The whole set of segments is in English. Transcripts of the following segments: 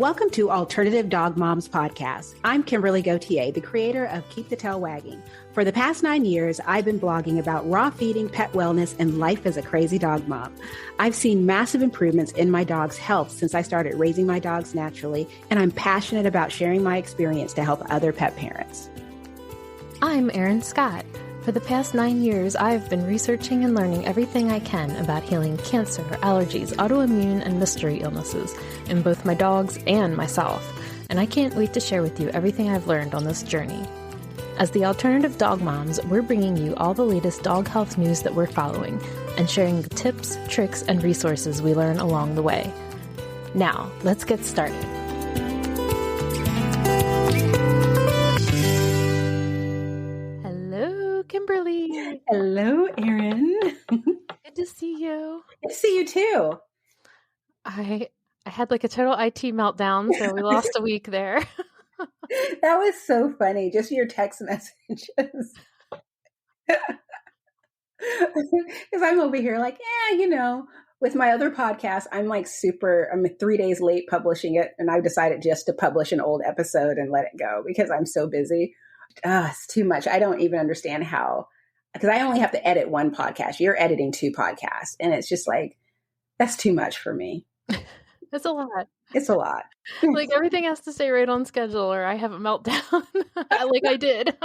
Welcome to Alternative Dog Moms Podcast. I'm Kimberly Gauthier, the creator of Keep the Tail Wagging. For the past 9 years, I've been blogging about raw feeding, pet wellness, and life as a crazy dog mom. I've seen massive improvements in my dog's health since I started raising my dogs naturally, and I'm passionate about sharing my experience to help other pet parents. I'm Erin Scott. For the past 9 years, I've been researching and learning everything I can about healing cancer, allergies, autoimmune, and mystery illnesses in both my dogs and myself, and I can't wait to share with you everything I've learned on this journey. As the Alternative Dog Moms, we're bringing you all the latest dog health news that we're following and sharing the tips, tricks, and resources we learn along the way. Now, let's get started. Kimberly. Hello, Erin. Good to see you. Good to see you too. I had like a total IT meltdown, so we lost a week there. That was so funny. Just your text messages. Because I'm over here like, with my other podcast, I'm 3 days late publishing it. And I decided just to publish an old episode and let it go because I'm so busy. It's too much. I don't even understand how, because I only have to edit one podcast. You're editing 2 podcasts. And it's just like, that's too much for me. It's a lot. It's a lot. Like everything has to stay right on schedule or I have a meltdown like I did.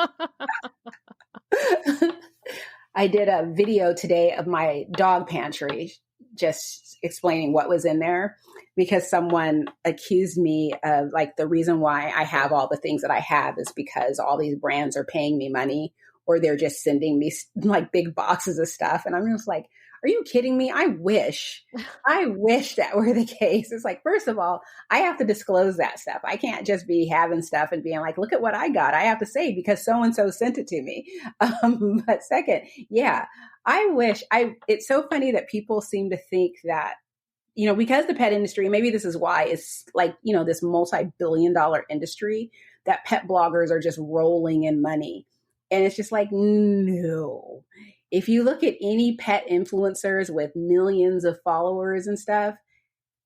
I did a video today of my dog pantry, just explaining what was in there because someone accused me of the reason why I have all the things that I have is because all these brands are paying me money or they're just sending me big boxes of stuff. And I'm just like, are you kidding me? I wish that were the case. It's like, first of all, I have to disclose that stuff. I can't just be having stuff and being like, look at what I got. I have to say because so-and-so sent it to me. But second, yeah, it's so funny that people seem to think that, because the pet industry, maybe this is why it's this multi-billion-dollar industry that pet bloggers are just rolling in money. And it's just like, no. If you look at any pet influencers with millions of followers and stuff,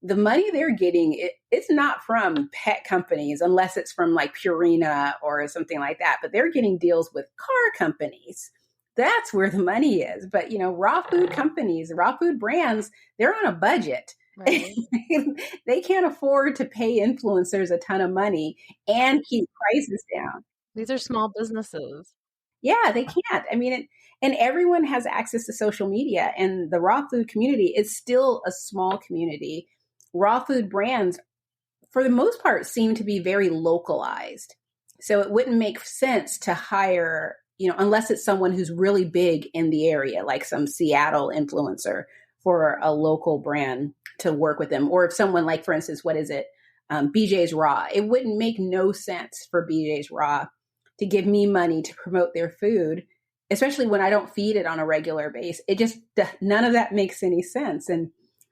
the money they're getting, it's not from pet companies unless it's from Purina or something like that. But they're getting deals with car companies. That's where the money is. But, raw food companies, raw food brands, they're on a budget. Right. They can't afford to pay influencers a ton of money and keep prices down. These are small businesses. Yeah, they can't. I mean, and everyone has access to social media, and the raw food community is still a small community. Raw food brands, for the most part, seem to be very localized. So it wouldn't make sense to hire, unless it's someone who's really big in the area, like some Seattle influencer for a local brand to work with them. Or if someone for instance, what is it? BJ's Raw. It wouldn't make no sense for BJ's Raw to give me money to promote their food, especially when I don't feed it on a regular basis. It just, none of that makes any sense.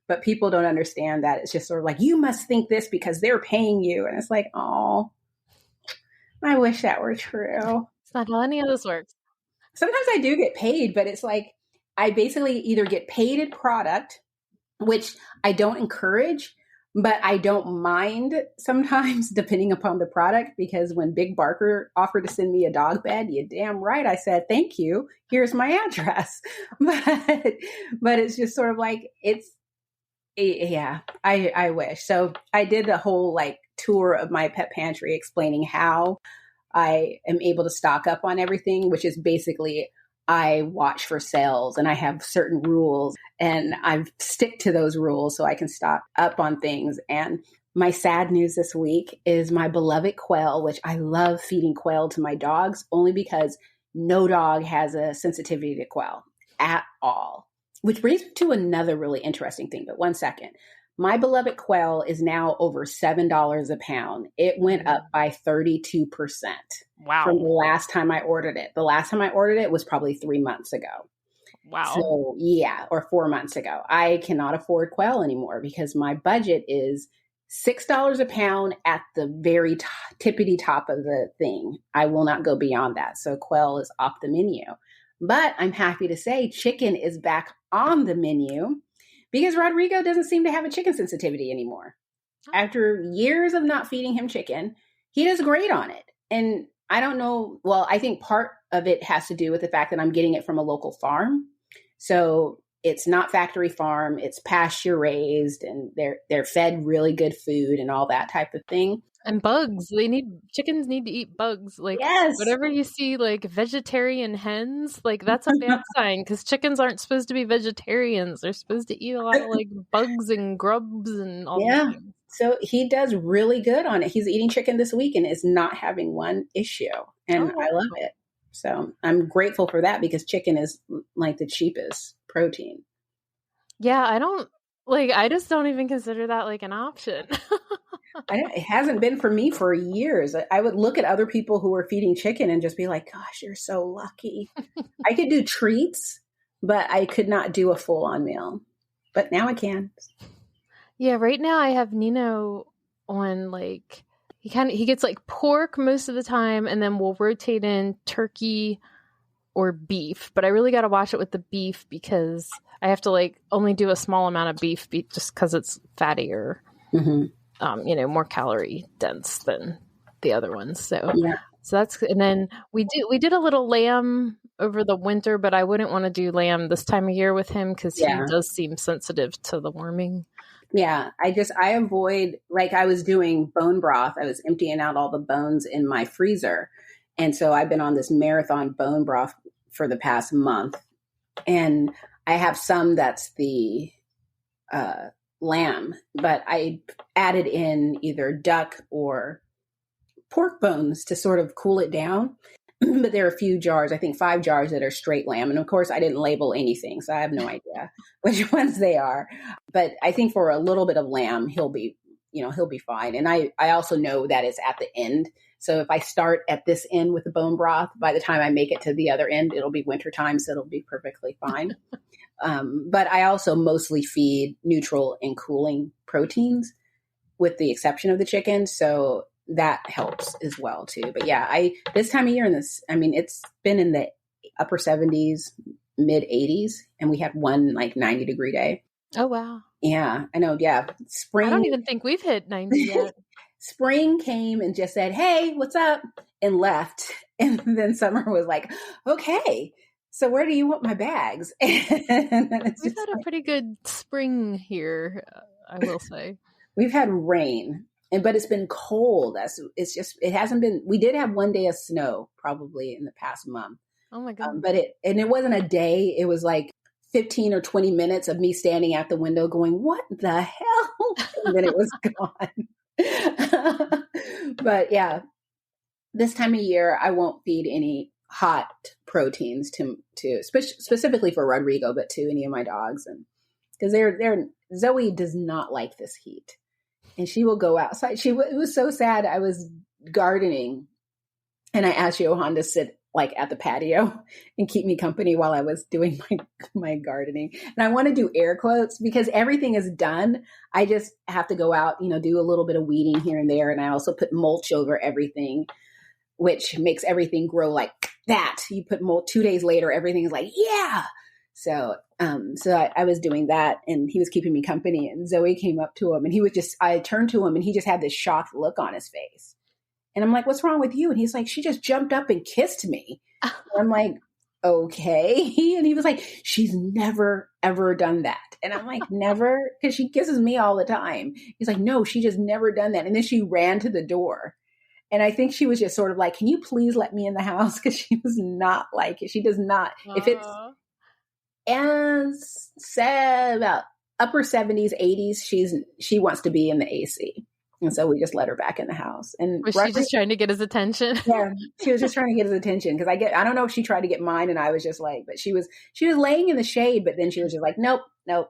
But people don't understand that. It's just sort of like, you must think this because they're paying you. And it's like, oh, I wish that were true. It's not how any of this works. Sometimes I do get paid, but it's like, I basically either get paid in product, which I don't encourage, but I don't mind sometimes depending upon the product, because when Big Barker offered to send me a dog bed, you damn right I said, thank you. Here's my address. But it's just sort of like, I wish. So I did a whole tour of my pet pantry explaining how I am able to stock up on everything, which is basically I watch for sales and I have certain rules and I stick to those rules so I can stock up on things. And my sad news this week is my beloved quail, which I love feeding quail to my dogs only because no dog has a sensitivity to quail at all, which brings me to another really interesting thing. But one second. My beloved quail is now over $7 a pound. It went up by 32%. Wow. From the last time I ordered it. The last time I ordered it was probably 3 months ago. Wow. So or 4 months ago. I cannot afford quail anymore because my budget is $6 a pound at the very tippity top of the thing. I will not go beyond that. So quail is off the menu. But I'm happy to say chicken is back on the menu because Rodrigo doesn't seem to have a chicken sensitivity anymore. After years of not feeding him chicken, he does great on it. And I don't know. Well, I think part of it has to do with the fact that I'm getting it from a local farm. So it's not factory farm, it's pasture raised, and they're fed really good food and all that type of thing. And bugs. Chickens need to eat bugs. Like, Yes. whatever you see, like vegetarian hens, like that's a bad sign, because chickens aren't supposed to be vegetarians. They're supposed to eat a lot of like bugs and grubs and all these things. So he does really good on it. He's eating chicken this week and is not having one issue. And I love it. So I'm grateful for that, because chicken is like the cheapest protein. Yeah, I just don't even consider that like an option. It hasn't been for me for years. I would look at other people who are feeding chicken and just be like, gosh, you're so lucky. I could do treats, but I could not do a full-on meal. But now I can. Yeah, right now I have Neno on like, he gets like pork most of the time, and then we'll rotate in turkey or beef. But I really got to watch it with the beef, because I have to like only do a small amount of beef just because it's fattier. Mm-hmm. More calorie dense than the other ones. So that's, and then we did a little lamb over the winter, but I wouldn't want to do lamb this time of year with him, because he does seem sensitive to the worming. Yeah. I avoid, like I was doing bone broth. I was emptying out all the bones in my freezer. And so I've been on this marathon bone broth for the past month. And I have some that's the, lamb, but I added in either duck or pork bones to sort of cool it down. But there are a few jars, I think 5 jars, that are straight lamb. And of course I didn't label anything, so I have no idea which ones they are. But I think for a little bit of lamb, he'll be fine. And I also know that it's at the end. So if I start at this end with the bone broth, by the time I make it to the other end, it'll be wintertime, so it'll be perfectly fine. But I also mostly feed neutral and cooling proteins, with the exception of the chicken. So that helps as well too. But yeah, this time of year it's been in the upper 70s, mid 80s, and we had one like 90-degree day. Oh, wow. Yeah, I know. Yeah. Spring. I don't even think we've hit 90 yet. Spring came and just said, hey, what's up? And left. And then summer was like, okay, so where do you want my bags? And we've had a pretty good spring here, I will say. We've had rain, but it's been cold. It hasn't been, we did have one day of snow probably in the past month. Oh my God. But it wasn't a day. It was like 15 or 20 minutes of me standing at the window going, what the hell? And then it was gone. But yeah, this time of year, I won't feed any hot proteins to specifically for Rodrigo, but to any of my dogs. And because Zoe does not like this heat, and she will go outside. It was so sad. I was gardening and I asked Johan to sit like at the patio and keep me company while I was doing my gardening. And I want to do air quotes because everything is done. I just have to go out, do a little bit of weeding here and there. And I also put mulch over everything, which makes everything grow like that. You put mulch 2 days later, everything is like, yeah. So I was doing that and he was keeping me company, and Zoe came up to him and I turned to him and he just had this shocked look on his face. And I'm like, what's wrong with you? And he's like, she just jumped up and kissed me. And I'm like, okay. And he was like, she's never, ever done that. And I'm like, never? Because she kisses me all the time. He's like, no, she just never done that. And then she ran to the door. And I think she was just sort of like, can you please let me in the house? Because she was not like it. She does not. If it's about upper 70s, 80s, she wants to be in the AC. And so we just let her back in the house. And was she just trying to get his attention? Yeah, she was just trying to get his attention. Because I don't know if she tried to get mine, and I was just like, but she was laying in the shade, but then she was just like, nope,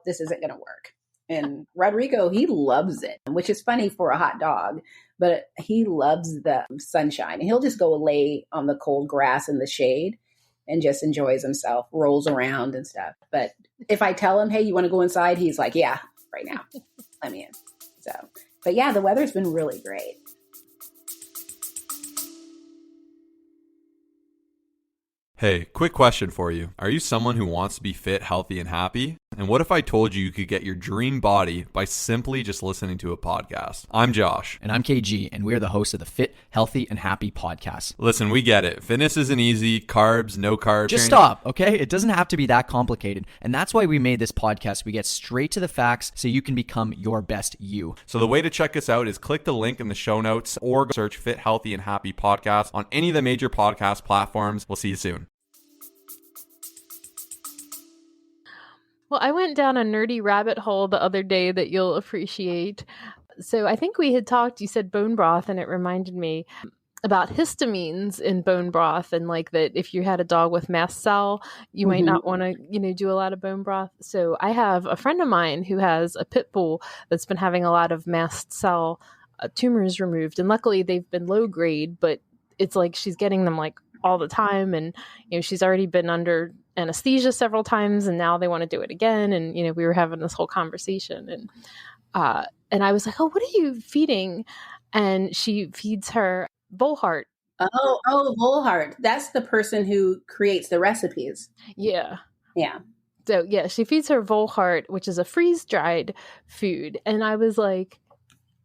this isn't going to work. And Rodrigo, he loves it, which is funny for a hot dog, but he loves the sunshine. And he'll just go lay on the cold grass in the shade and just enjoys himself, rolls around and stuff. But if I tell him, hey, you want to go inside? He's like, yeah, right now. Let me in. So, but yeah, the weather's been really great. Hey, quick question for you. Are you someone who wants to be fit, healthy, and happy? And what if I told you you could get your dream body by simply just listening to a podcast? I'm Josh. And I'm KG, and we're the hosts of the Fit, Healthy, and Happy podcast. Listen, we get it. Fitness isn't easy. Carbs, no carbs. Just stop, okay? It doesn't have to be that complicated. And that's why we made this podcast. We get straight to the facts so you can become your best you. So the way to check us out is click the link in the show notes or search Fit, Healthy, and Happy podcast on any of the major podcast platforms. We'll see you soon. Well, I went down a nerdy rabbit hole the other day that you'll appreciate. So I think we had talked, you said bone broth, and it reminded me about histamines in bone broth, and like that if you had a dog with mast cell, you might not want to, do a lot of bone broth. So I have a friend of mine who has a pit bull that's been having a lot of mast cell tumors removed. And luckily they've been low grade, but it's like she's getting them like all the time. And, she's already been under anesthesia several times, and now they want to do it again. And, we were having this whole conversation, and I was like, oh, what are you feeding? And she feeds her bull heart. Oh, bull heart. That's the person who creates the recipes. Yeah. Yeah. So yeah, she feeds her vole heart, which is a freeze-dried food. And I was like,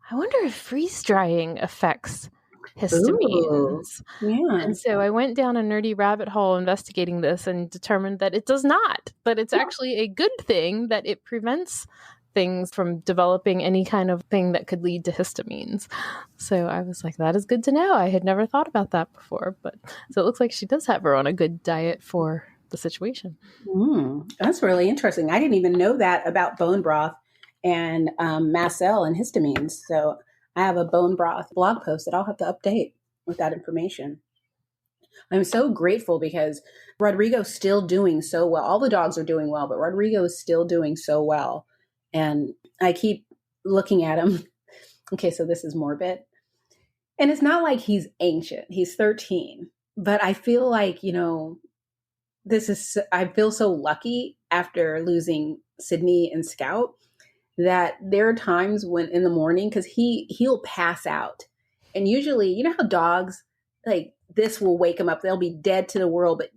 I wonder if freeze-drying affects histamines. Ooh, yeah. And so I went down a nerdy rabbit hole investigating this and determined that it does not, that it's actually a good thing, that it prevents things from developing any kind of thing that could lead to histamines. So I was like, that is good to know. I had never thought about that before. But so it looks like she does have her on a good diet for the situation. That's really interesting. I didn't even know that about bone broth and mast cell and histamines. So I have a bone broth blog post that I'll have to update with that information. I'm so grateful because Rodrigo's still doing so well. All the dogs are doing well, but Rodrigo is still doing so well. And I keep looking at him. Okay, so this is morbid. And it's not like he's ancient. He's 13. But I feel like, I feel so lucky after losing Sydney and Scout that there are times when in the morning, because he'll pass out. And usually, you know how dogs, like this will wake them up. They'll be dead to the world, but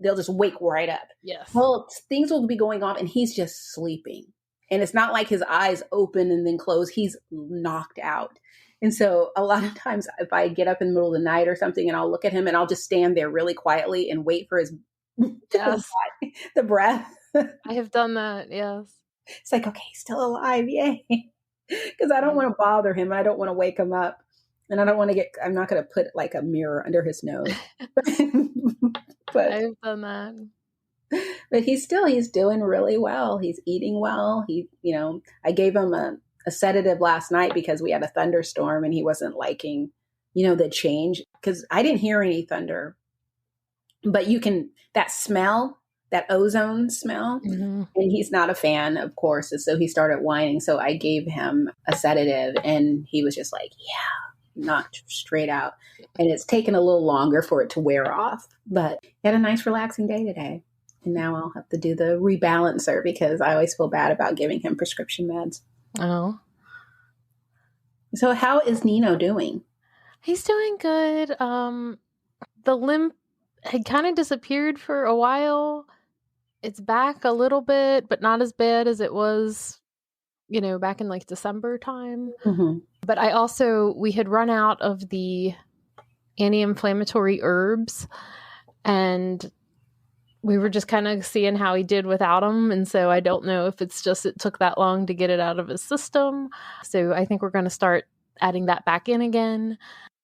they'll just wake right up. Yes. Well, things will be going on and he's just sleeping. And it's not like his eyes open and then close. He's knocked out. And so a lot of times if I get up in the middle of the night or something and I'll look at him and I'll just stand there really quietly and wait for his the breath. I have done that. Yes. It's like, okay, he's still alive. Yay. Because I don't want to bother him. I don't want to wake him up. And I'm not going to put like a mirror under his nose. But I've done that. But he's doing really well. He's eating well. I gave him a sedative last night because we had a thunderstorm and he wasn't liking, the change, because I didn't hear any thunder, but that smell, that ozone smell, and he's not a fan, of course. And so he started whining. So I gave him a sedative and he was just like, yeah, knocked straight out. And it's taken a little longer for it to wear off, but he had a nice relaxing day today. And now I'll have to do the rebalancer because I always feel bad about giving him prescription meds. Oh. So how is Neno doing? He's doing good. The limp had kind of disappeared for a while. It's back a little bit, but not as bad as it was, back in like December time. Mm-hmm. But we had run out of the anti-inflammatory herbs, and we were just kind of seeing how he did without them. And so I don't know if it's just, it took that long to get it out of his system. So I think we're going to start adding that back in again.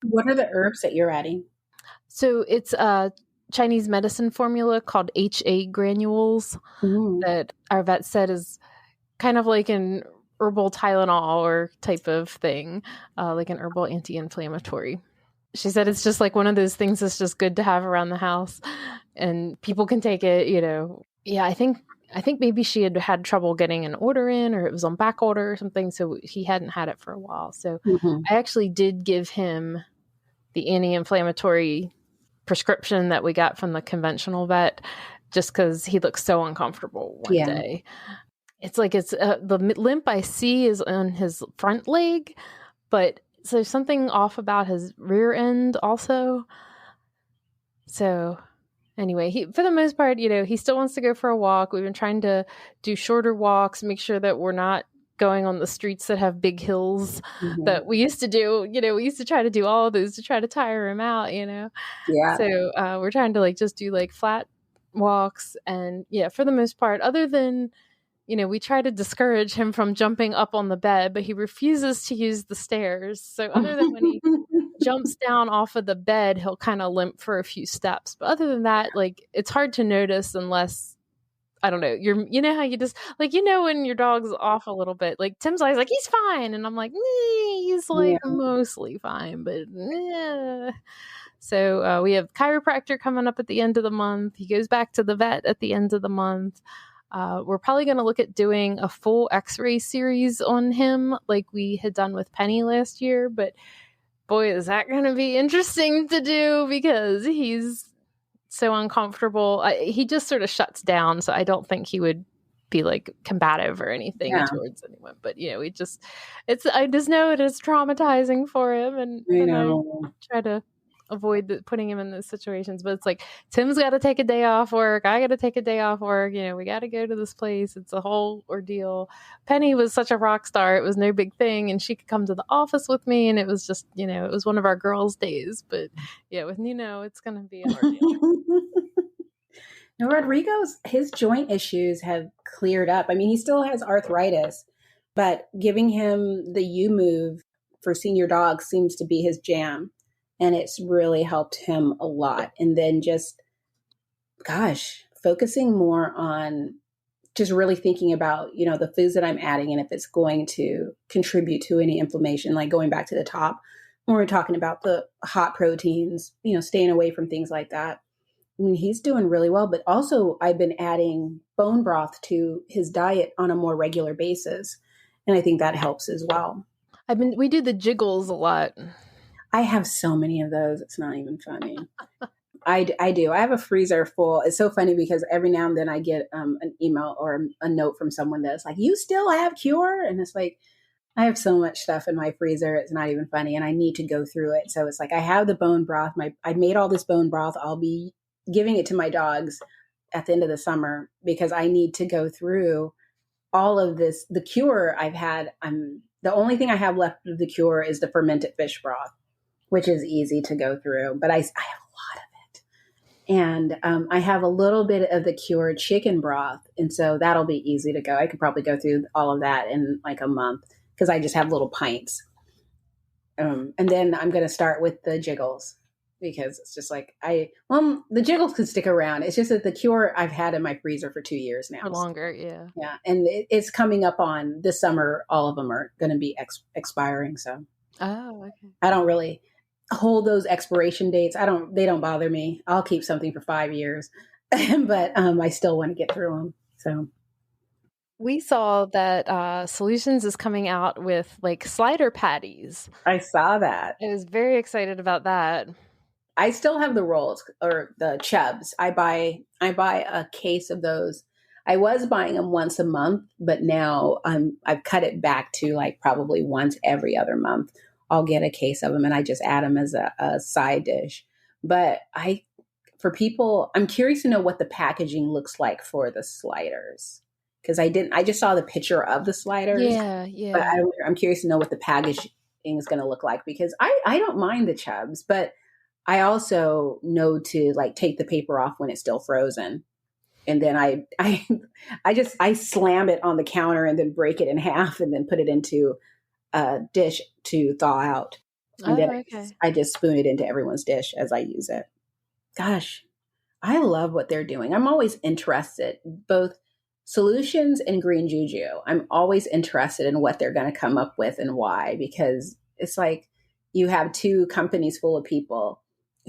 What are the herbs that you're adding? So it's a Chinese medicine formula called HA granules that our vet said is kind of like an herbal Tylenol or type of thing, like an herbal anti-inflammatory. She said it's just like one of those things that's just good to have around the house and people can take it, Yeah, I think maybe she had trouble getting an order in, or it was on back order or something. So he hadn't had it for a while. So I actually did give him the anti-inflammatory prescription that we got from the conventional vet just because he looked so uncomfortable one day. It's like the limp I see is on his front leg, but so something off about his rear end also. So anyway, for the most part, he still wants to go for a walk. We've been trying to do shorter walks, make sure that we're not going on the streets that have big hills that we used to do. We used to try to do all of those to try to tire him out, Yeah. So we're trying to just do flat walks. And for the most part, other than, we try to discourage him from jumping up on the bed, but he refuses to use the stairs. So other than when he jumps down off of the bed, he'll kind of limp for a few steps. But other than that, it's hard to notice unless, I don't know, how you just, when your dog's off a little bit, Tim's always he's fine. And I'm he's mostly fine, but So we have chiropractor coming up at the end of the month. He goes back to the vet at the end of the month. We're probably going to look at doing a full x-ray series on him like we had done with Penny last year. But boy, is that going to be interesting to do because he's so uncomfortable. He just sort of shuts down. So I don't think he would be combative or anything towards anyone. But, I just know it is traumatizing for him. And I try to avoid putting him in those situations, but it's Tim's got to take a day off work, I got to take a day off work, we got to go to this place. It's a whole ordeal. Penny was such a rock star, it was no big thing, and she could come to the office with me, and it was just it was one of our girls' days. But with Neno, it's gonna be an ordeal. Now, Rodrigo's, his joint issues have cleared up. I mean, he still has arthritis, but giving him the U move for senior dogs seems to be his jam. And it's really helped him a lot. And then just, focusing more on just really thinking about, the foods that I'm adding and if it's going to contribute to any inflammation, going back to the top when we're talking about the hot proteins, staying away from things like that. I mean, he's doing really well, but also I've been adding bone broth to his diet on a more regular basis. And I think that helps as well. We do the jiggles a lot. I have so many of those. It's not even funny. I do. I have a freezer full. It's so funny because every now and then I get an email or a note from someone that's you still have cure? And it's I have so much stuff in my freezer. It's not even funny. And I need to go through it. So it's I have the bone broth. I made all this bone broth. I'll be giving it to my dogs at the end of the summer because I need to go through all of this. The cure I've had, the only thing I have left of the cure is the fermented fish broth, which is easy to go through, but I have a lot of it. And I have a little bit of the cured chicken broth. And so that'll be easy to go. I could probably go through all of that in a month because I just have little pints. And then I'm going to start with the jiggles because it's just the jiggles could stick around. It's just that the cure I've had in my freezer for 2 years now. For longer, yeah. Yeah. And it's coming up on this summer. All of them are going to be expiring. So okay. I don't really hold those expiration dates. They don't bother me. I'll keep something for 5 years, but I still want to get through them. So we saw that Solutions is coming out with slider patties. I saw that. I was very excited about that. I still have the rolls or the chubs. I buy a case of those. I was buying them once a month, but now I've cut it back to probably once every other month. I'll get a case of them and I just add them as a side dish. But for people, I'm curious to know what the packaging looks like for the sliders. Because I just saw the picture of the sliders. Yeah. But I'm curious to know what the packaging is going to look like because I don't mind the chubs, but I also know to take the paper off when it's still frozen. And then I slam it on the counter and then break it in half and then put it into a dish to thaw out. And then I just spoon it into everyone's dish as I use it. Gosh, I love what they're doing. I'm always interested, both Solutions and Green JuJu. I'm always interested in what they're going to come up with and why, because it's you have two companies full of people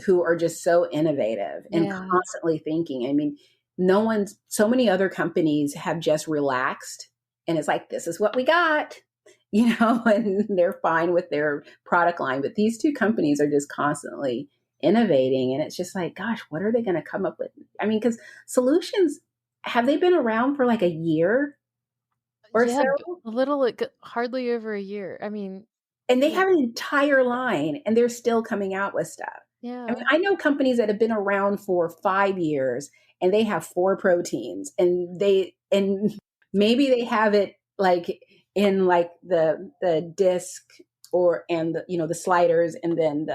who are just so innovative and constantly thinking. I mean, so many other companies have just relaxed and it's this is what we got, and they're fine with their product line. But these two companies are just constantly innovating. And it's just gosh, what are they going to come up with? I mean, because Solutions, have they been around for a year or so? A little, hardly over a year. I mean, and they have an entire line and they're still coming out with stuff. Yeah. I mean, I know companies that have been around for 5 years and they have 4 proteins, and maybe they have it like in like the disc or and the, the sliders, and then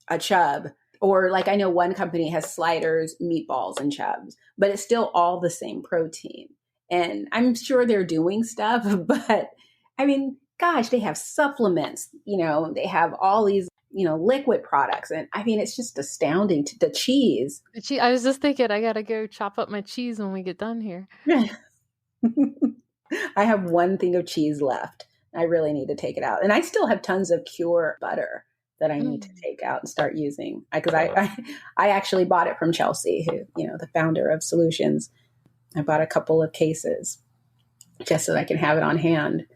a chub, or like I know one company has sliders, meatballs, and chubs, but it's still all the same protein. And I'm sure they're doing stuff, but I mean, gosh, they have supplements, they have all these, liquid products. And I mean, it's just astounding to the cheese. I was just thinking, I gotta go chop up my cheese when we get done here. I have one thing of cheese left. I really need to take it out. And I still have tons of Cure butter that I need to take out and start using. Because I actually bought it from Chelsea, who, the founder of Solutions. I bought a couple of cases just so that I can have it on hand.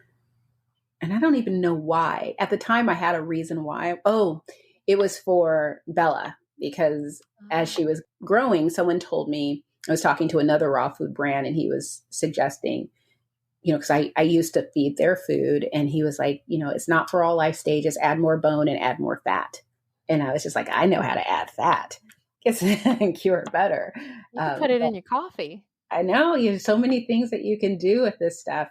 And I don't even know why. At the time, I had a reason why. Oh, it was for Bella, because as she was growing, someone told me, I was talking to another raw food brand, and he was suggesting, because I used to feed their food, and he was like, it's not for all life stages, add more bone and add more fat. And I was just like, I know how to add fat. It's Cure better. You can put it in your coffee. I know, there's so many things that you can do with this stuff.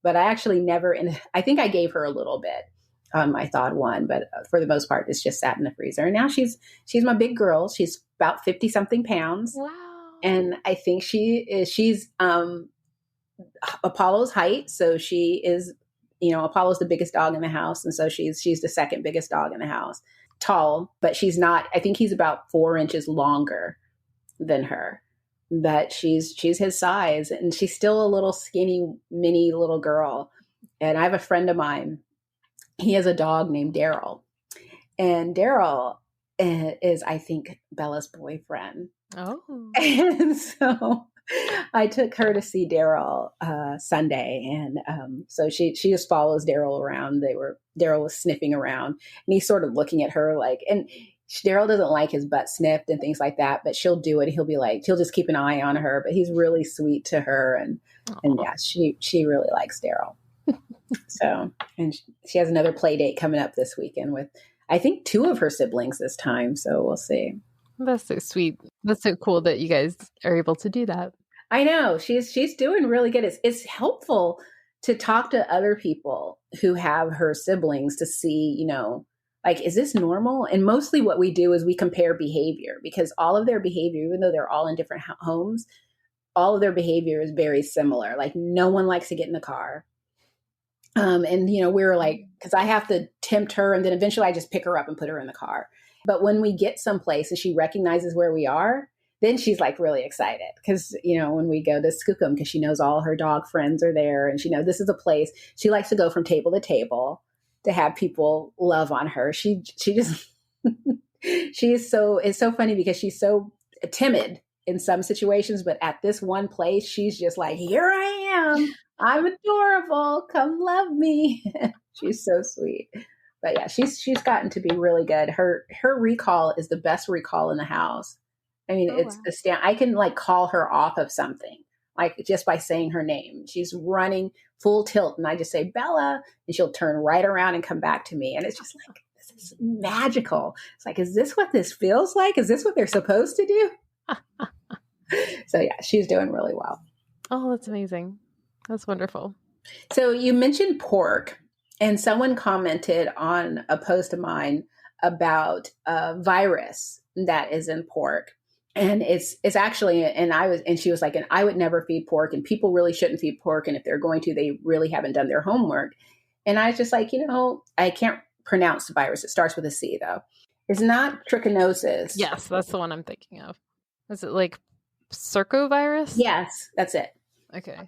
But I actually never, and I think I gave her a little bit. I thawed one, but for the most part, it's just sat in the freezer. And now she's my big girl. She's about 50 something pounds. Wow. And I think she's Apollo's height. So she is, Apollo's the biggest dog in the house. And so she's the second biggest dog in the house. Tall, but she's not, I think he's about 4 inches longer than her. But she's his size, and she's still a little skinny, mini little girl. And I have a friend of mine. He has a dog named Daryl, and Daryl is, I think, Bella's boyfriend. Oh, and so I took her to see Daryl Sunday, and so she just follows Daryl around. Daryl was sniffing around, and he's sort of looking at her like, and Daryl doesn't like his butt sniffed and things like that, but she'll do it. He'll be like, he'll just keep an eye on her, but he's really sweet to her. And yeah, she really likes Daryl. So, and she has another play date coming up this weekend with, I think, 2 of her siblings this time. So we'll see. That's so sweet. That's so cool that you guys are able to do that. I know she's doing really good. It's helpful to talk to other people who have her siblings to see, like, is this normal? And mostly what we do is we compare behavior, because all of their behavior, even though they're all in different homes, all of their behavior is very similar. Like, no one likes to get in the car. And, we were like, because I have to tempt her, and then eventually I just pick her up and put her in the car. But when we get someplace and she recognizes where we are, then she's like really excited. Because, when we go to Skookum, because she knows all her dog friends are there, and she knows this is a place she likes to go from table to table to have people love on her. She just, it's so funny because she's so timid in some situations, but at this one place, she's just like, here I am. I'm adorable. Come love me. She's so sweet. But yeah, she's gotten to be really good. Her recall is the best recall in the house. I mean, I can like call her off of something, like just by saying her name. She's running full tilt, and I just say, Bella, and she'll turn right around and come back to me. And it's just like, this is magical. It's like, is this what this feels like? Is this what they're supposed to do? So yeah, she's doing really well. Oh, that's amazing. That's wonderful. So you mentioned pork, and someone commented on a post of mine about a virus that is in pork. And it's actually, and she was like, and I would never feed pork, and people really shouldn't feed pork. And if they're going to, they really haven't done their homework. And I was just like, I can't pronounce the virus. It starts with a C though. It's not trichinosis. Yes, that's the one I'm thinking of. Is it like circovirus? Yes, that's it. Okay.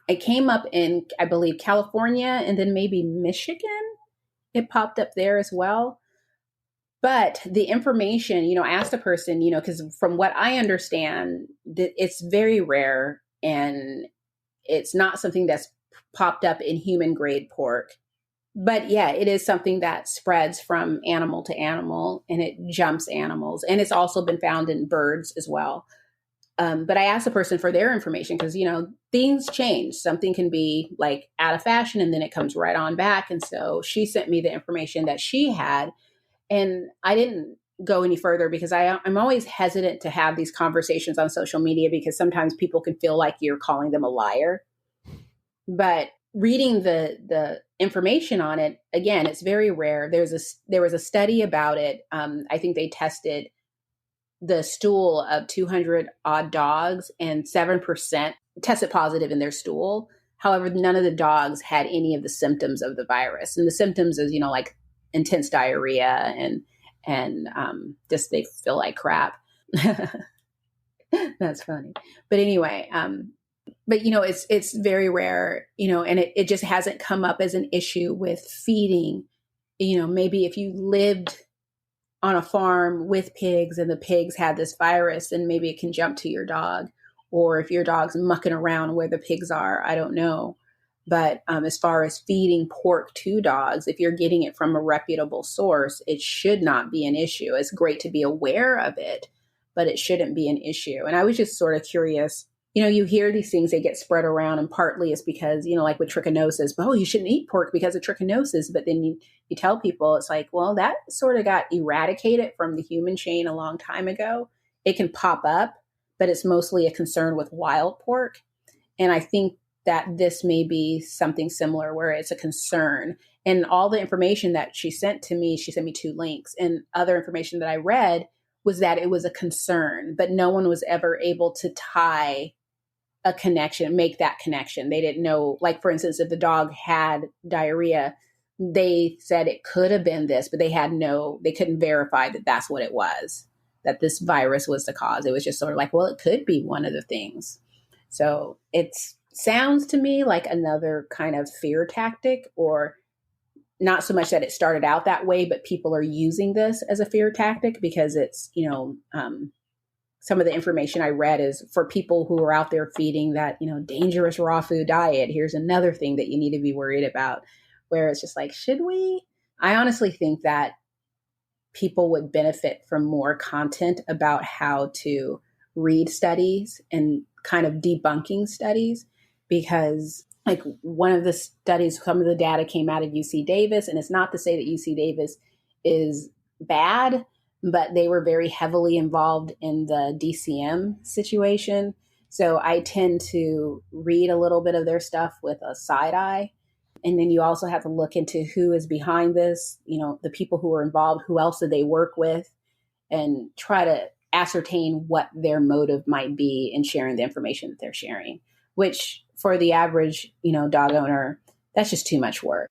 It came up in, I believe, California, and then maybe Michigan. It popped up there as well. But the information, I asked the person, because from what I understand, it's very rare, and it's not something that's popped up in human grade pork. But yeah, it is something that spreads from animal to animal, and it jumps animals. And it's also been found in birds as well. But I asked the person for their information because, things change. Something can be like out of fashion, and then it comes right on back. And so she sent me the information that she had. And I didn't go any further because I'm always hesitant to have these conversations on social media because sometimes people can feel like you're calling them a liar. But reading the information on it, again, it's very rare. There was a study about it. I think they tested the stool of 200 odd dogs and 7% tested positive in their stool. However, none of the dogs had any of the symptoms of the virus. And the symptoms is, like intense diarrhea and just they feel like crap. That's funny. But anyway, but it's very rare, and it just hasn't come up as an issue with feeding. Maybe if you lived on a farm with pigs and the pigs had this virus, then maybe it can jump to your dog. Or if your dog's mucking around where the pigs are, I don't know. But as far as feeding pork to dogs, if you're getting it from a reputable source, it should not be an issue. It's great to be aware of it, but it shouldn't be an issue. And I was just sort of curious. You hear these things, they get spread around, and partly it's because, like with trichinosis, oh, you shouldn't eat pork because of trichinosis. But then you tell people, it's like, well, that sort of got eradicated from the human chain a long time ago. It can pop up, but it's mostly a concern with wild pork. And I think that this may be something similar where it's a concern. And all the information that she sent me 2 links, and other information that I read was that it was a concern, but no one was ever able to tie a connection, make that connection. They didn't know, like, for instance, if the dog had diarrhea, they said it could have been this, but they couldn't verify that that's what it was, that this virus was the cause. It was just sort of like, well, it could be one of the things. So it sounds to me like another kind of fear tactic, or not so much that it started out that way, but people are using this as a fear tactic because it's, some of the information I read is for people who are out there feeding that, dangerous raw food diet. Here's another thing that you need to be worried about, where it's just like, should we? I honestly think that people would benefit from more content about how to read studies and kind of debunking studies, because like one of the studies, some of the data came out of UC Davis, and it's not to say that UC Davis is bad, but they were very heavily involved in the DCM situation. So I tend to read a little bit of their stuff with a side eye. And then you also have to look into who is behind this, the people who are involved, who else did they work with, and try to ascertain what their motive might be in sharing the information that they're sharing, which for the average, dog owner, that's just too much work.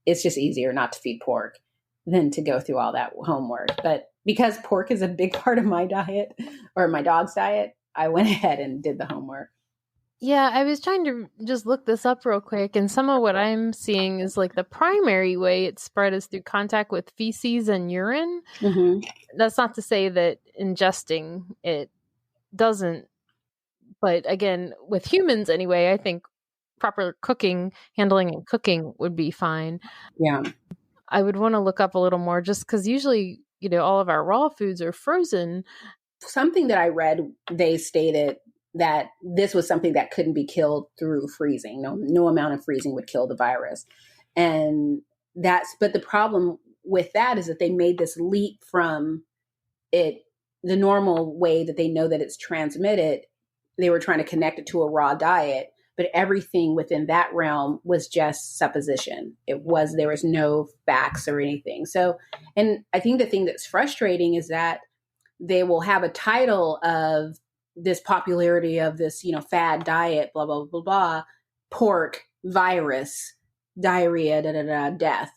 It's just easier not to feed pork than to go through all that homework. But because pork is a big part of my diet, or my dog's diet, I went ahead and did the homework. Yeah, I was trying to just look this up real quick, and some of what I'm seeing is like the primary way it's spread is through contact with feces and urine. Mm-hmm. That's not to say that ingesting it doesn't, but again, with humans anyway, I think proper handling and cooking would be fine. Yeah. I would want to look up a little more just because usually, all of our raw foods are frozen. Something that I read, they stated that this was something that couldn't be killed through freezing. No amount of freezing would kill the virus. But the problem with that is that they made this leap from it, the normal way that they know that it's transmitted. They were trying to connect it to a raw diet, but everything within that realm was just supposition. There was no facts or anything. So, and I think the thing that's frustrating is that they will have a title of this popularity of this, fad diet, blah, blah, blah, blah, pork, virus, diarrhea, death.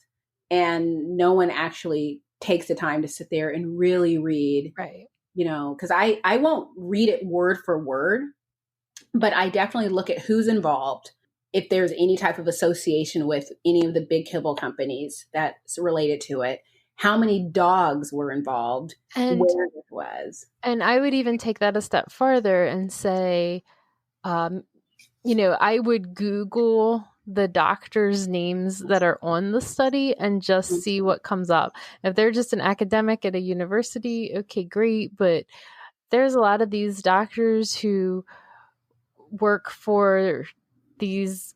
And no one actually takes the time to sit there and really read, right? Because I won't read it word for word, but I definitely look at who's involved. If there's any type of association with any of the big kibble companies that's related to it, how many dogs were involved, and where it was. And I would even take that a step farther and say, I would Google the doctors' names that are on the study and just see what comes up. If they're just an academic at a university, okay, great. But there's a lot of these doctors who work for these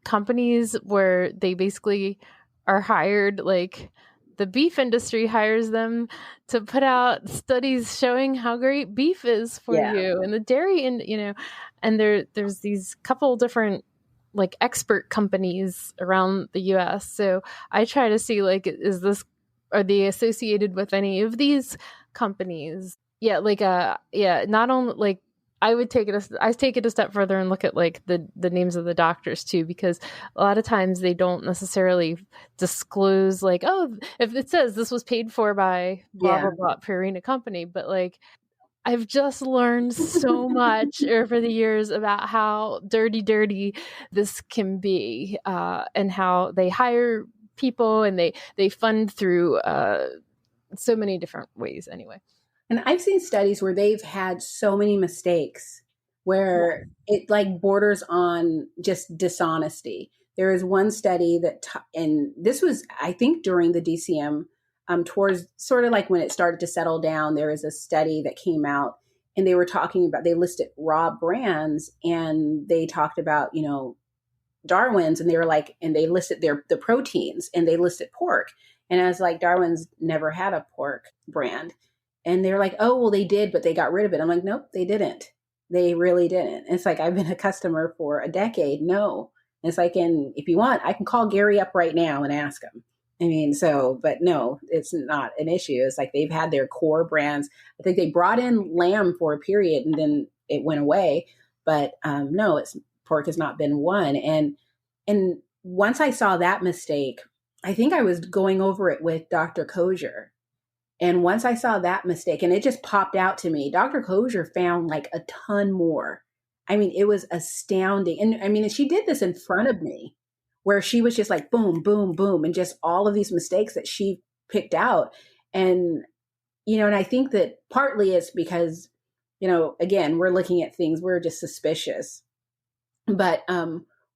companies where they basically are hired like the beef industry hires them to put out studies showing how great beef is for you, and the dairy, and and there's these couple different like expert companies around the US. So I try to see like, are they associated with any of these companies? Yeah, like not only like I take it a step further and look at like the names of the doctors too, because a lot of times they don't necessarily disclose like, oh, if it says this was paid for by blah blah blah Purina company, but like I've just learned so much over the years about how dirty this can be, and how they hire people and they fund through so many different ways anyway. And I've seen studies where they've had so many mistakes where it like borders on just dishonesty. There is one study and this was, I think, during the DCM, towards sort of like when it started to settle down, there was a study that came out and they were talking about, they listed raw brands and they talked about, Darwin's, and they were like, and they listed the proteins and they listed pork. And I was like, Darwin's never had a pork brand. And they're like, oh, well, they did, but they got rid of it. I'm like, nope, they didn't. They really didn't. And it's like, I've been a customer for a decade. No. And it's like, and if you want, I can call Gary up right now and ask him. I mean, but no, it's not an issue. It's like they've had their core brands. I think they brought in lamb for a period and then it went away. But no, pork has not been one. And once I saw that mistake, I think I was going over it with Dr. Kosher. And once I saw that mistake, and it just popped out to me, Dr. Kosher found like a ton more. I mean, it was astounding. And I mean, she did this in front of me where she was just like, boom, boom, boom. And just all of these mistakes that she picked out. And, and I think that partly it's because, again, we're looking at things, we're just suspicious. But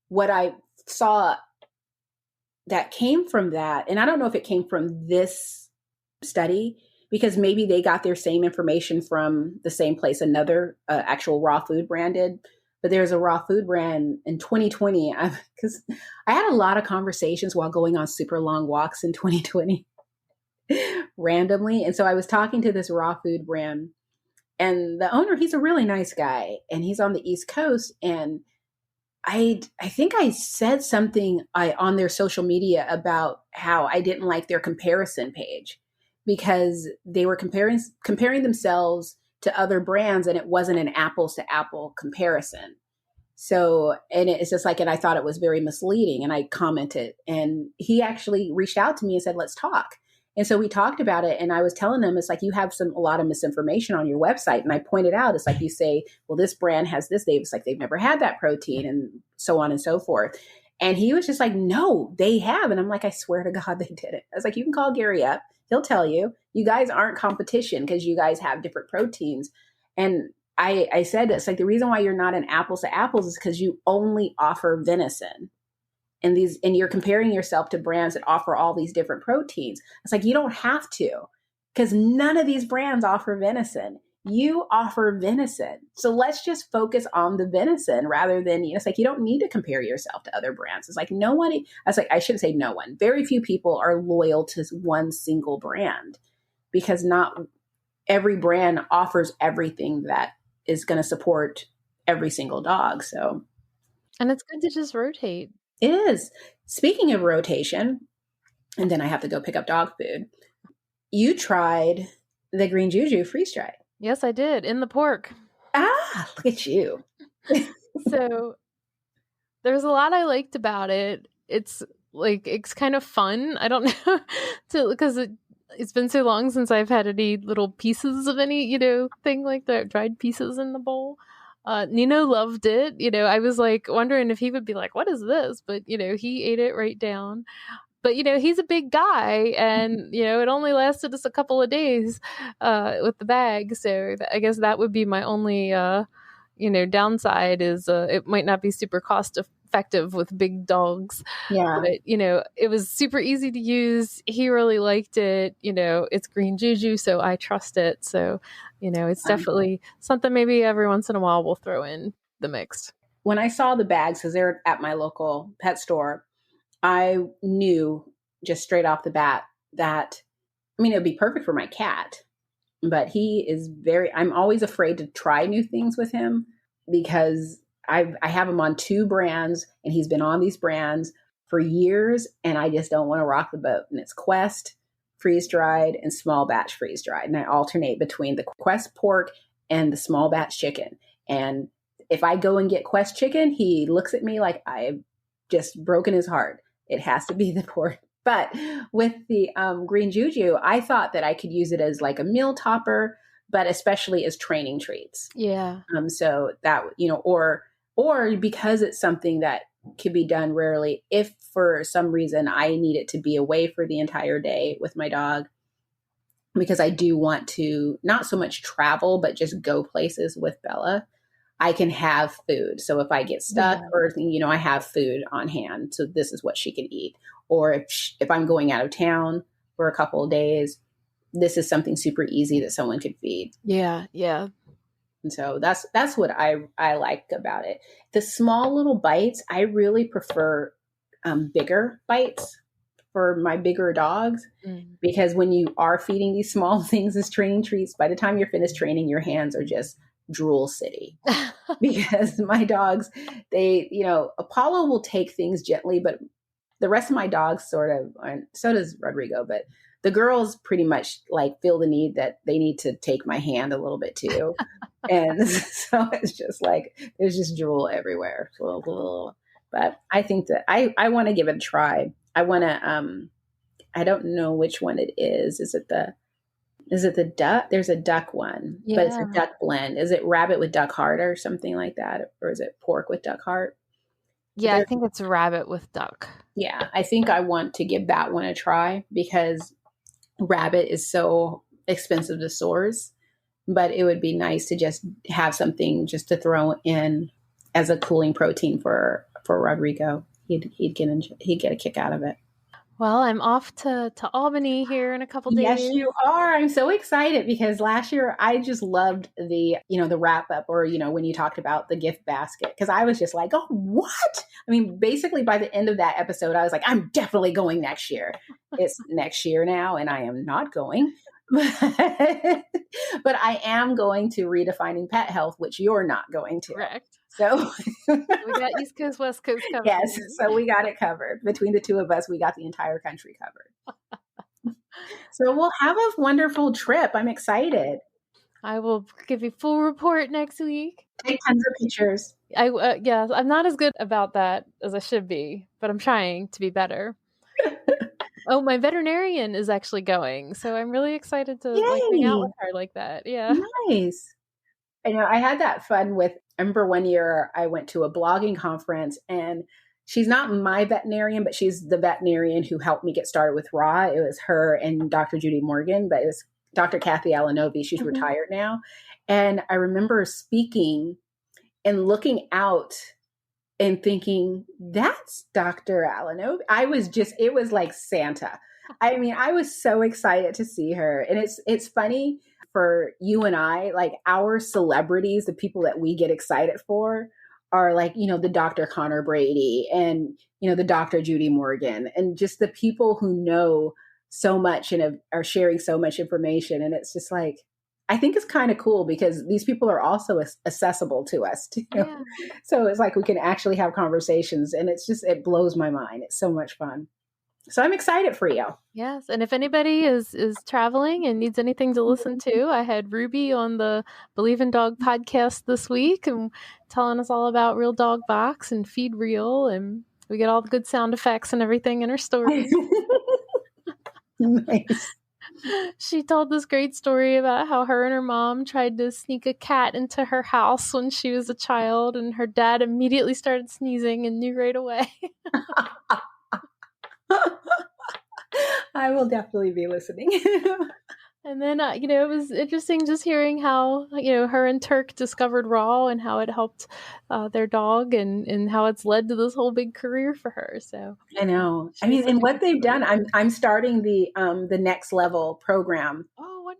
what I saw that came from that, and I don't know if it came from this study, because maybe they got their same information from the same place another actual raw food brand did. But there's a raw food brand in 2020, because I had a lot of conversations while going on super long walks in 2020 randomly. And so I was talking to this raw food brand, and the owner, he's a really nice guy, and he's on the East Coast. And I think I said something on their social media about how I didn't like their comparison page, because they were comparing themselves to other brands, and it wasn't an apples to apple comparison. So, and it's just like, and I thought it was very misleading, and I commented, and he actually reached out to me and said, let's talk. And so we talked about it, and I was telling them, it's like, you have a lot of misinformation on your website. And I pointed out, it's like, you say, well, this brand has this, it's like, they've never had that protein, and so on and so forth. And he was just like, no, they have. And I'm like, I swear to God, they didn't. I was like, you can call Gary up. He'll tell you, you guys aren't competition because you guys have different proteins. And I said, it's like, the reason why you're not an apples to apples is because you only offer venison. And you're comparing yourself to brands that offer all these different proteins. It's like, you don't have to, because none of these brands offer venison. You offer venison. So let's just focus on the venison rather than, it's like, you don't need to compare yourself to other brands. It's like, I shouldn't say no one. Very few people are loyal to one single brand, because not every brand offers everything that is going to support every single dog. So, and it's good to just rotate. It is. Speaking of rotation, and then I have to go pick up dog food. You tried the Green JuJu freeze dried. Yes, I did, in the pork. Look at you. So there's a lot I liked about it. It's like, it's kind of fun. I don't know, because it's been so long since I've had any little pieces of any, thing like that, dried pieces in the bowl. Neno loved it. I was like wondering if he would be like, what is this? But, he ate it right down. But, he's a big guy, and, it only lasted us a couple of days with the bag. So I guess that would be my only, downside is it might not be super cost effective with big dogs. Yeah. But, it was super easy to use. He really liked it. It's Green JuJu, so I trust it. So, it's definitely something maybe every once in a while we'll throw in the mix. When I saw the bags, because they're at my local pet store, I knew just straight off the bat that, I mean, it would be perfect for my cat, but he is I'm always afraid to try new things with him because I have him on 2 brands and he's been on these brands for years and I just don't want to rock the boat. And it's Quest freeze dried and small batch freeze dried. And I alternate between the Quest pork and the small batch chicken. And if I go and get Quest chicken, he looks at me like I've just broken his heart. It has to be the pork. But with the Green JuJu, I thought that I could use it as like a meal topper, but especially as training treats. Yeah. So that, or because it's something that could be done rarely, if for some reason I need it to be away for the entire day with my dog, because I do want to not so much travel, but just go places with Bella, I can have food. So if I get stuck or, I have food on hand. So this is what she can eat. Or if I'm going out of town for a couple of days, this is something super easy that someone could feed. Yeah. Yeah. And so that's what I like about it. The small little bites, I really prefer bigger bites for my bigger dogs, because when you are feeding these small things as training treats, by the time you're finished training, your hands are just drool city. Because my dogs, Apollo will take things gently, but the rest of my dogs sort of, and so does Rodrigo, but the girls pretty much like feel the need that they need to take my hand a little bit too. And so it's just like, there's just drool everywhere. But I think that I want to give it a try. I want to, I don't know which one it is. Is it the duck? There's a duck one, but it's a duck blend. Is it rabbit with duck heart or something like that? Or is it pork with duck heart? Yeah, I think it's rabbit with duck. Yeah, I think I want to give that one a try because rabbit is so expensive to source, but it would be nice to just have something just to throw in as a cooling protein for Rodrigo. He'd get a kick out of it. Well, I'm off to Albany here in a couple days. Yes, you are. I'm so excited because last year I just loved the wrap up or, when you talked about the gift basket, because I was just like, oh, what? I mean, basically by the end of that episode, I was like, I'm definitely going next year. It's next year now and I am not going. But I am going to Redefining Pet Health, which you're not going to. Correct. So we got East Coast, West Coast covered. Yes, so we got it covered. Between the two of us, we got the entire country covered. So we'll have a wonderful trip. I'm excited. I will give you full report next week. Take tons of pictures. I'm not as good about that as I should be, but I'm trying to be better. Oh, my veterinarian is actually going, so I'm really excited to hang out with her like that. Yeah, nice. I had that fun with. I remember one year I went to a blogging conference, and she's not my veterinarian, but she's the veterinarian who helped me get started with Raw. It was her and Dr. Judy Morgan, but it was Dr. Kathy Alanovi. She's retired now, and I remember speaking and looking out and thinking, that's Dr. Alanovi. It was like Santa. I mean, I was so excited to see her. And it's funny for you and I, like our celebrities, the people that we get excited for are like, the Dr. Connor Brady and, the Dr. Judy Morgan and just the people who know so much and are sharing so much information. And it's just like, I think it's kind of cool because these people are also accessible to us too. Yeah. So it's like we can actually have conversations and it blows my mind. It's so much fun. So I'm excited for you. Yes. And if anybody is traveling and needs anything to listen to, I had Ruby on the Believe in Dog podcast this week and telling us all about Real Dog Box and Feed Real. And we get all the good sound effects and everything in her stories. Nice. She told this great story about how her and her mom tried to sneak a cat into her house when she was a child, and her dad immediately started sneezing and knew right away. I will definitely be listening. And then, it was interesting just hearing how, her and Turk discovered Raw and how it helped their dog and how it's led to this whole big career for her. So I know. I mean, and what they've done, I'm starting the Next Level program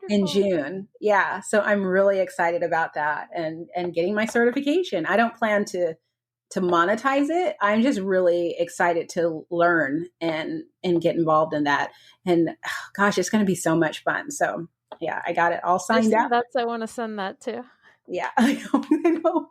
in June. Yeah. So I'm really excited about that and getting my certification. I don't plan to monetize it. I'm just really excited to learn and get involved in that. And gosh, it's going to be so much fun. So yeah, I got it all signed up. I want to send that too. Yeah, I know.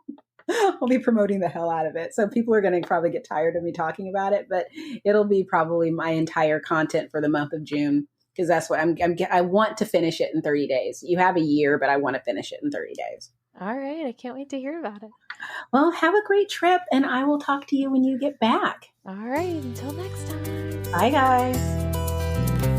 I'll be promoting the hell out of it. So people are going to probably get tired of me talking about it, but it'll be probably my entire content for the month of June, because that's what I want to finish it in 30 days. You have a year, but I want to finish it in 30 days. All right. I can't wait to hear about it. Well, have a great trip, and I will talk to you when you get back. All right. Until next time. Bye, guys.